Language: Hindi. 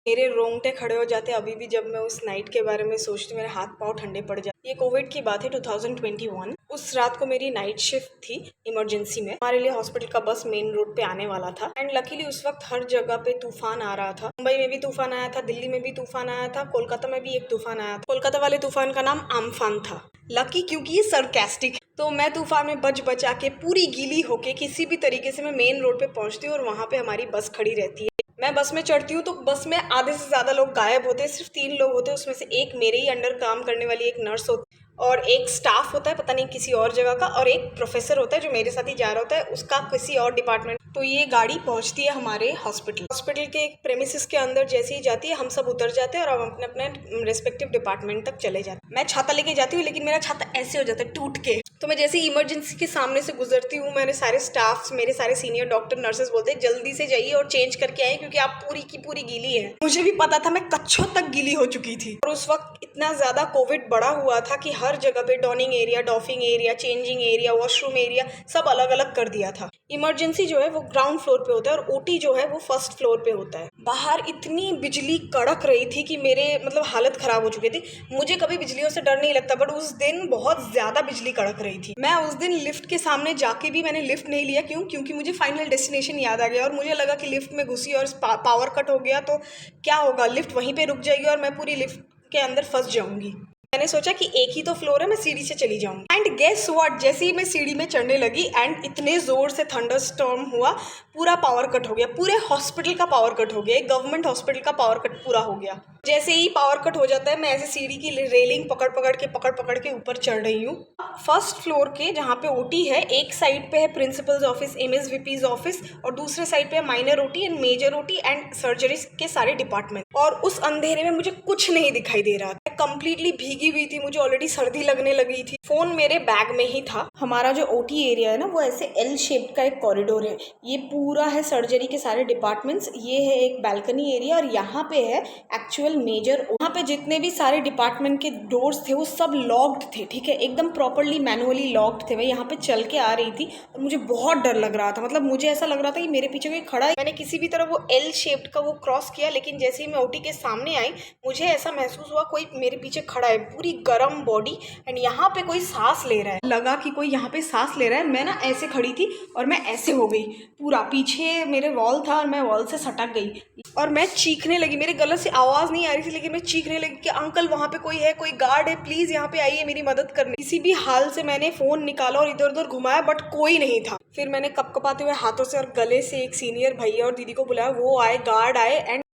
मेरे रोंगटे खड़े हो जाते अभी भी जब मैं उस नाइट के बारे में सोचती, मेरे हाथ पाँव ठंडे पड़ जाते। ये कोविड की बात है 2021। उस रात को मेरी नाइट शिफ्ट थी इमरजेंसी में। हमारे लिए हॉस्पिटल का बस मेन रोड पे आने वाला था एंड लकीली उस वक्त हर जगह पे तूफान आ रहा था। मुंबई में भी तूफान आया था, दिल्ली में भी तूफान आया था, कोलकाता में भी एक तूफान आया था। कोलकाता वाले तूफान का नाम आम्फान था। लकी क्योंकि ये सरकास्टिक। तो मैं तूफान में बच बचा के पूरी गीली होके किसी भी तरीके से मैं मेन रोड पे पहुंचती हूँ और वहां पे हमारी बस खड़ी रहती है। मैं बस में चढ़ती हूँ तो बस में आधे से ज़्यादा लोग गायब होते हैं, सिर्फ 3 लोग होते हैं। उसमें से एक मेरे ही अंडर काम करने वाली एक नर्स होती है और एक स्टाफ होता है पता नहीं किसी और जगह का, और एक प्रोफेसर होता है जो मेरे साथ ही जा रहा होता है, उसका किसी और डिपार्टमेंट। तो ये गाड़ी पहुंचती है हमारे हॉस्पिटल के प्रेमिसेस के अंदर। जैसे ही जाती है हम सब उतर जाते हैं और हम अपने अपने रेस्पेक्टिव डिपार्टमेंट तक चले जाते हैं। मैं छाता लेके जाती हूँ लेकिन मेरा छाता ऐसे हो जाता है टूट के। तो मैं जैसे ही इमरजेंसी के सामने से गुजरती हूँ, मैंने सारे स्टाफ्स, मेरे सारे सीनियर डॉक्टर नर्सेस बोलते हैं जल्दी से जाइए और चेंज करके आए क्योंकि आप पूरी की पूरी गीली हैं। मुझे भी पता था, मैं कच्छों तक गीली हो चुकी थी। और उस वक्त इतना ज़्यादा कोविड बढ़ा हुआ था कि हर जगह पे dawning area, doffing area, changing area, washroom area सब अलग अलग कर दिया था। इमरजेंसी जो है वो ग्राउंड फ्लोर पे होता है और ओटी जो है वो फर्स्ट फ्लोर पे होता है। बाहर इतनी बिजली कड़क रही थी कि मेरे हालत खराब हो चुकी थी। मुझे कभी बिजलियों से डर नहीं लगता बट उस दिन बहुत ज़्यादा बिजली कड़क रही थी। मैं उस दिन लिफ्ट के सामने जाके भी मैंने लिफ्ट नहीं लिया। क्योंकि मुझे फाइनल डेस्टिनेशन याद आ गया और मुझे लगा कि लिफ्ट में घुसी और पावर कट हो गया तो क्या होगा, लिफ्ट वहीं पे रुक जाएगी और मैं पूरी लिफ्ट के अंदर फंस जाऊंगी। मैंने सोचा कि एक ही तो फ्लोर है, मैं सीढ़ी से चली जाऊंगी। एंड गेस व्हाट, जैसे ही मैं सीढ़ी में चढ़ने लगी एंड इतने जोर से थंडरस्टॉर्म हुआ, पूरा पावर कट हो गया। पूरे हॉस्पिटल का पावर कट हो गया, गवर्नमेंट हॉस्पिटल का पावर कट पूरा हो गया। जैसे ही पावर कट हो जाता है मैं ऐसे सीढ़ी की रेलिंग पकड़ पकड़ के ऊपर चढ़ रही हूँ। फर्स्ट फ्लोर के जहाँ पे ओटी है, एक साइड पे है प्रिंसिपल्स ऑफिस, एमएसवीपीज ऑफिस, और दूसरे साइड पे है minor OT and major OT and surgeries के सारे डिपार्टमेंट। और उस अंधेरे में मुझे कुछ नहीं दिखाई दे रहा था। मैं कंप्लीटली भीगी हुई थी, मुझे ऑलरेडी सर्दी लगने लगी थी। फोन मेरे बैग में ही था। हमारा जो ओटी एरिया है ना वो ऐसे एल शेप्ड का एक कॉरिडोर है। ये पूरा है सर्जरी के सारे डिपार्टमेंट्स, ये है एक बैल्कनी एरिया और यहाँ पे है एक्चुअल मेजर। यहाँ पे जितने भी सारे डिपार्टमेंट के डोर्स थे वो सब लॉक्ड थे, ठीक है, एकदम प्रॉपरली मैनुअली लॉक्ड थे। मैं यहाँ पे चल के आ रही थी और मुझे बहुत डर लग रहा था। मुझे ऐसा लग रहा था कि मेरे पीछे कोई खड़ा है। मैंने किसी भी तरह वो एल शेप्ड का वो क्रॉस किया, लेकिन जैसे ही मैं ओटी के सामने आई मुझे ऐसा महसूस हुआ कोई मेरे पीछे खड़ा है, पूरी गर्म बॉडी एंड यहाँ पे कोई सांस ले रहा है। लगा कि कोई यहाँ पे सांस ले रहा है। मैं ना ऐसे खड़ी थी और मैं ऐसे हो गई, पूरा पीछे मेरे वॉल था और मैं वॉल से सटक गई और मैं चीखने लगी। मेरे गले से आवाज़ नहीं आ रही थी लेकिन मैं चीखने लगी कि अंकल वहाँ पे कोई है, कोई गार्ड है, प्लीज़ यहाँ पे आइए मेरी मदद करने। किसी भी हाल से मैंने फ़ोन निकाला और इधर उधर घुमाया बट कोई नहीं था। फिर मैंने कपकपाते हुए हाथों से और गले से एक सीनियर भैया और दीदी को बुलाया, वो आए, गार्ड आए एंड